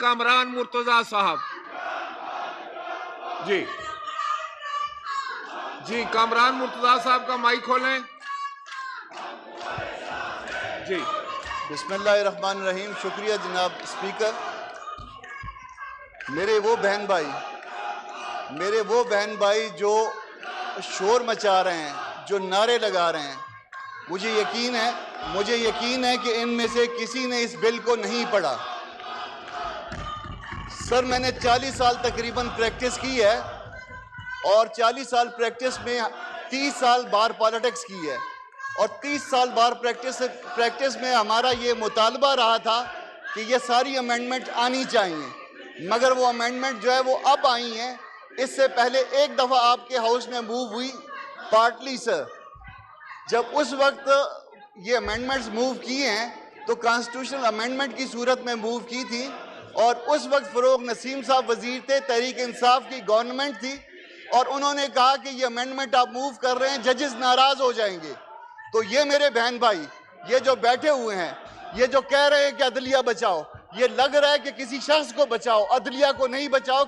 कामरान मुर्तजा साहब। जी जी, कामरान मुर्तजा साहब का माइक खोलें। जी बिस्मिल्लाहिर्रहमानिर्रहीम। शुक्रिया जनाब स्पीकर। मेरे वो बहन भाई जो शोर मचा रहे हैं, जो नारे लगा रहे हैं, मुझे यकीन है कि इनमें से किसी ने इस बिल को नहीं पढ़ा। सर, मैंने 40 साल तकरीबन प्रैक्टिस की है और 40 साल प्रैक्टिस में 30 साल बार पॉलिटिक्स की है और 30 साल बार प्रैक्टिस में हमारा ये मुतालबा रहा था कि ये सारी अमेंडमेंट आनी चाहिए, मगर वो अमेंडमेंट जो है वो अब आई हैं। इससे पहले एक दफ़ा आपके हाउस में मूव हुई पार्टली सर। जब उस वक्त ये अमेंडमेंट्स मूव किए हैं तो कॉन्स्टिट्यूशनल अमेंडमेंट की सूरत में मूव की थी और उस वक्त फ़रोग नसीम साहब वजीर थे, तहरीक इंसाफ की गवर्नमेंट थी और उन्होंने कहा कि ये अमेंडमेंट आप मूव कर रहे हैं, जजेस नाराज़ हो जाएंगे। तो ये मेरे बहन भाई, ये जो बैठे हुए हैं, ये जो कह रहे हैं कि अदलिया बचाओ, ये लग रहा है कि किसी शख्स को बचाओ, अदलिया को नहीं बचाओ,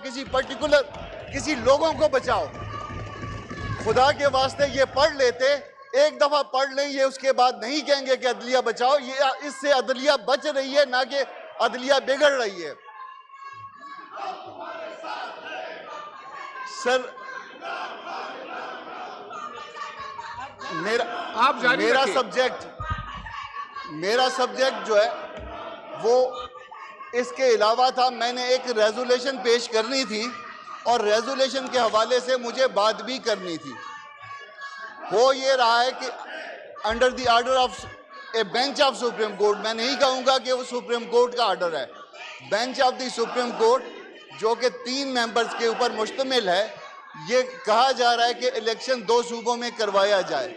किसी लोगों को बचाओ। खुदा के वास्ते ये पढ़ लेते, एक दफा पढ़ लें, ये उसके बाद नहीं कहेंगे कि अदलिया बचाओ। ये इससे अदलिया बच रही है, ना कि अदलिया बिगड़ रही है। सर, मेरा सब्जेक्ट जो है वो इसके अलावा था। मैंने एक रेजोल्यूशन पेश करनी थी और रेजोल्यूशन के हवाले से मुझे बात भी करनी थी। हो ये रहा है कि under the order of A bench of supreme court, मैं नहीं कहूँगा कि वो सुप्रीम कोर्ट का ऑर्डर है, bench of the supreme court जो कि 3 मेंबर्स के ऊपर मुश्तमिल है, ये कहा जा रहा है कि इलेक्शन 2 सूबों में करवाया जाए।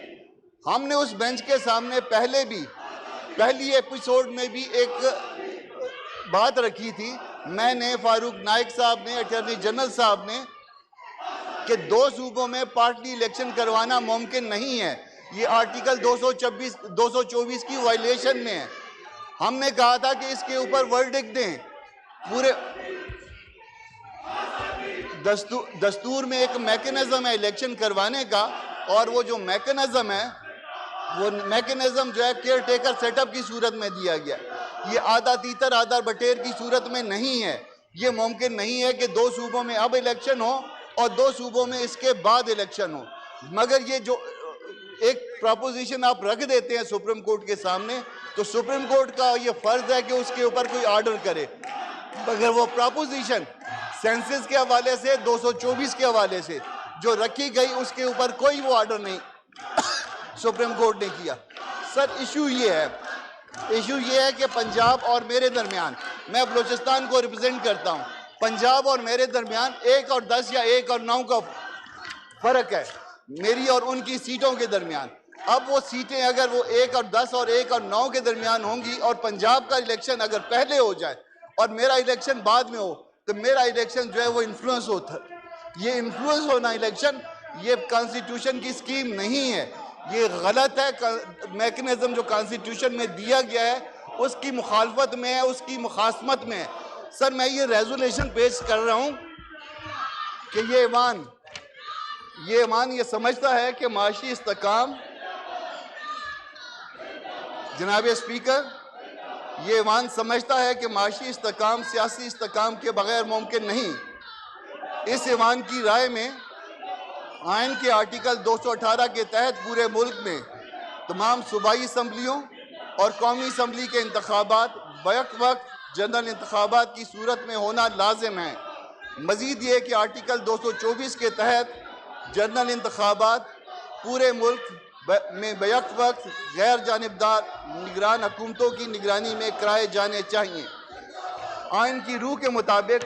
हमने उस बेंच के सामने पहली एपिसोड में भी एक बात रखी थी, मैंने, फारूक नाइक साहब ने, अटॉर्नी जनरल साहब ने, कि 2 सूबों में पार्टी इलेक्शन करवाना मुमकिन नहीं है। ये आर्टिकल 224 की वायलेशन में है। हमने कहा था कि इसके ऊपर वर्डिक्ट दें। पूरे दस्तूर में एक मैकेनिज्म है इलेक्शन करवाने का और वो जो मैकेनिज्म है, वो मैकेनिज्म जो है केयर टेकर सेटअप की सूरत में दिया गया। ये आधा तीतर आधा बटेर की सूरत में नहीं है। ये मुमकिन नहीं है कि 2 सूबों में अब इलेक्शन हो और 2 सूबों में इसके बाद इलेक्शन हो। मगर ये जो एक प्रपोजिशन आप रख देते हैं सुप्रीम कोर्ट के सामने, तो सुप्रीम कोर्ट का ये फर्ज है कि उसके ऊपर कोई ऑर्डर करे। मगर वो प्रपोजिशन सेंसस के हवाले से, 224 के हवाले से जो रखी गई, उसके ऊपर कोई वो ऑर्डर नहीं सुप्रीम कोर्ट ने किया। सर, इशू ये है कि पंजाब और मेरे दरमियान, मैं बलूचिस्तान को रिप्रेजेंट करता हूं, पंजाब और मेरे दरमियान 1 और 10 या 1 और 9 का फर्क है, मेरी और उनकी सीटों के दरमियान। अब वो सीटें अगर वो 1 और 10 और 1 और 9 के दरमियान होंगी और पंजाब का इलेक्शन अगर पहले हो जाए और मेरा इलेक्शन बाद में हो, तो मेरा इलेक्शन जो है वो इन्फ्लुएंस होता है। ये इन्फ्लुएंस होना इलेक्शन, ये कॉन्स्टिट्यूशन की स्कीम नहीं है, ये गलत है। मैकेनिज्म जो कॉन्स्टिट्यूशन में दिया गया है उसकी मुखालफत में है, उसकी मुखासमत में है। सर, मैं ये रेजोल्यूशन पेश कर रहा हूं कि ये ईमान ये समझता है कि माशी इस्तेकाम, जनाब स्पीकर, ये ईमान समझता है कि माशी इस्तेकाम सियासी इस्तेकाम के बगैर मुमकिन नहीं। इस ईमान की राय में आइन के आर्टिकल 218 के तहत पूरे मुल्क में तमाम सूबाई असम्बलियों और कौमी असम्बली के इंतखाबात बैक वक्त जनरल इंतखाबात की सूरत में होना लाजिम है। मजीद ये कि आर्टिकल 224 के तहत जनरल इंतखाबात पूरे मुल्क में बैक वक्त गैर जानिबदार निगरान हुकूमतों की निगरानी में कराए जाने चाहिए। आइन की रूह के मुताबिक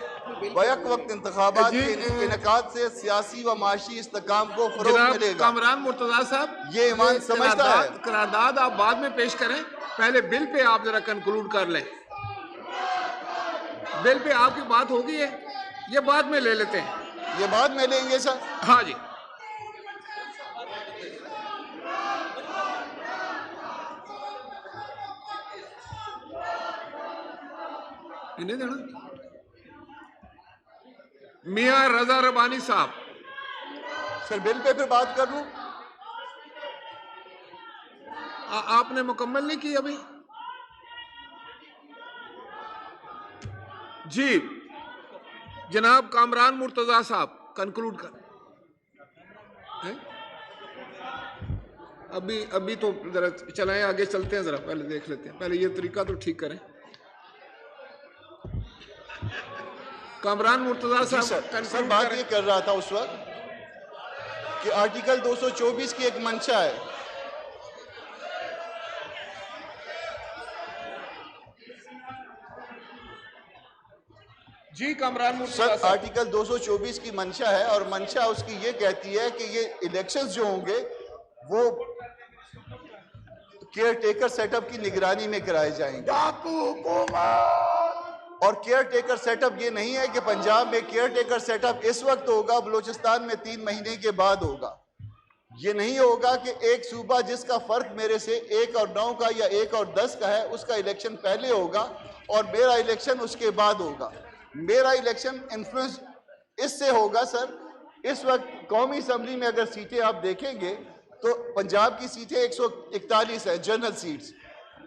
बैक वक्त इंतखाबात के इनेकाद से सियासी व माशी इस्तेकाम को फरोग मिलेगा। कामरान मुर्तजा साहब, ये ईमान समझता है। करारदाद आप बाद में पेश करें, पहले बिल पे आप जरा कंक्लूड कर लें। बिल पे आपकी बात होगी है, ये बाद में ले लेते हैं। ये बाद में लेंगे सर। हाँ जी, इन्हें देना। मियां रजा रबानी साहब। सर बिल पे फिर बात कर लूं? आपने मुकम्मल नहीं की अभी? जी जनाब कामरान मुर्तजा साहब कंक्लूड कर। हैं? अभी तो जरा चलाएं, आगे चलते हैं, जरा पहले देख लेते हैं, पहले ये तरीका तो ठीक करें। कामरान मुर्तजा जी साहब सर बात ये कर रहा था उस वक्त कि आर्टिकल 224 की एक मंशा है। जी कामरान मुर्तजा सर साहब। आर्टिकल 224 की मंशा है और मंशा उसकी ये कहती है कि ये इलेक्शंस जो होंगे वो केयर टेकर सेटअप की निगरानी में कराए जाएंगे। और केयर टेकर सेटअप ये नहीं है कि पंजाब में केयर टेकर सेटअप इस वक्त होगा, बलूचिस्तान में 3 महीने के बाद होगा। ये नहीं होगा कि एक सूबा जिसका फर्क मेरे से 1 और 9 का या 1 और 10 का है उसका इलेक्शन पहले होगा और मेरा इलेक्शन उसके बाद होगा। मेरा इलेक्शन इन्फ्लुएंस इससे होगा सर, इस वक्त कौमी असम्बली में अगर सीटें आप देखेंगे तो पंजाब की सीटें 141 है जनरल सीट्स,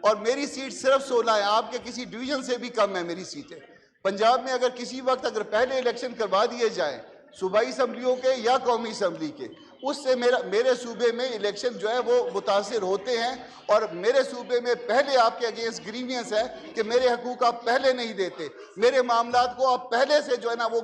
और मेरी सीट सिर्फ 16 है। आपके किसी डिवीजन से भी कम है मेरी सीटें। पंजाब में अगर किसी वक्त अगर पहले इलेक्शन करवा दिए जाए सूबाई असम्बलियों के या कौमी असम्बली के, उससे मेरे सूबे में इलेक्शन जो है वो मुतासिर होते हैं। और मेरे सूबे में पहले आपके अगेंस्ट ग्रीवियंस है कि मेरे हकूक आप पहले नहीं देते, मेरे मामलात को आप पहले से जो है ना वो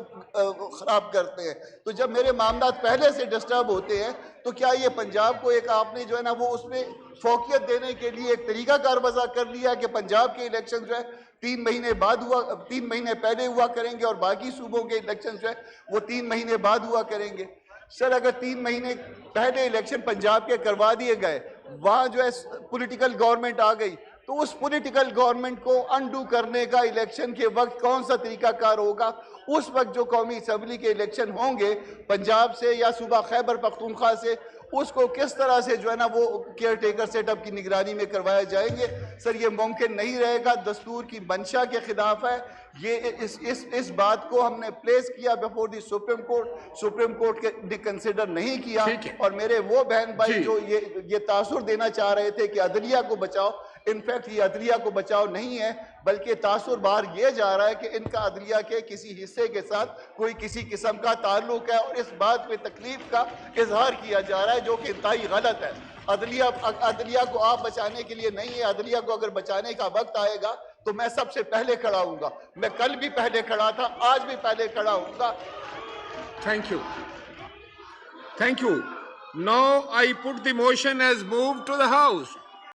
ख़राब करते हैं। तो जब मेरे मामलात पहले से डिस्टर्ब होते हैं तो क्या ये पंजाब को एक आपने जो है ना वो उसमें फोकियत देने के लिए एक तरीका कारवज़ा कर लिया कि पंजाब के इलेक्शन जो है 3 महीने बाद हुआ, 3 महीने पहले हुआ करेंगे और बाकी सूबों के इलेक्शन जो है वो 3 महीने बाद हुआ करेंगे। सर अगर 3 महीने पहले इलेक्शन पंजाब के करवा दिए गए, वहाँ जो है पॉलिटिकल गवर्नमेंट आ गई, तो उस पॉलिटिकल गवर्नमेंट को अनडू करने का इलेक्शन के वक्त कौन सा तरीकाकार होगा? उस वक्त जो कौमी असम्बली के इलेक्शन होंगे पंजाब से या सूबा खैबर पख्तूनख्वा से, उसको किस तरह से जो है ना वो केयर टेकर सेटअप की निगरानी में करवाए जाएंगे? सर ये मुमकिन नहीं रहेगा, दस्तूर की मंशा के खिलाफ है। ये इस बात को हमने प्लेस किया before the supreme court, supreme court ने कंसिडर नहीं किया। और मेरे वो बहन भाई जो ये तासुर देना चाह रहे थे कि अदलिया को बचाओ, इनफैक्ट ये अदलिया को बचाव नहीं है, बल्कि तासुर बाहर ये जा रहा है कि इनका अदलिया के किसी हिस्से के साथ कोई किसी किस्म का ताल्लुक है और इस बात पे तकलीफ का इजहार किया जा रहा है, जो कि इंतहाई गलत है। अदलिया को आप बचाने के लिए नहीं है। अदलिया को अगर बचाने का वक्त आएगा तो मैं सबसे पहले खड़ा हूंगा। मैं कल भी पहले खड़ा था, आज भी पहले खड़ा हूंगा। Thank you, thank you. Now I put the motion as moved to the house.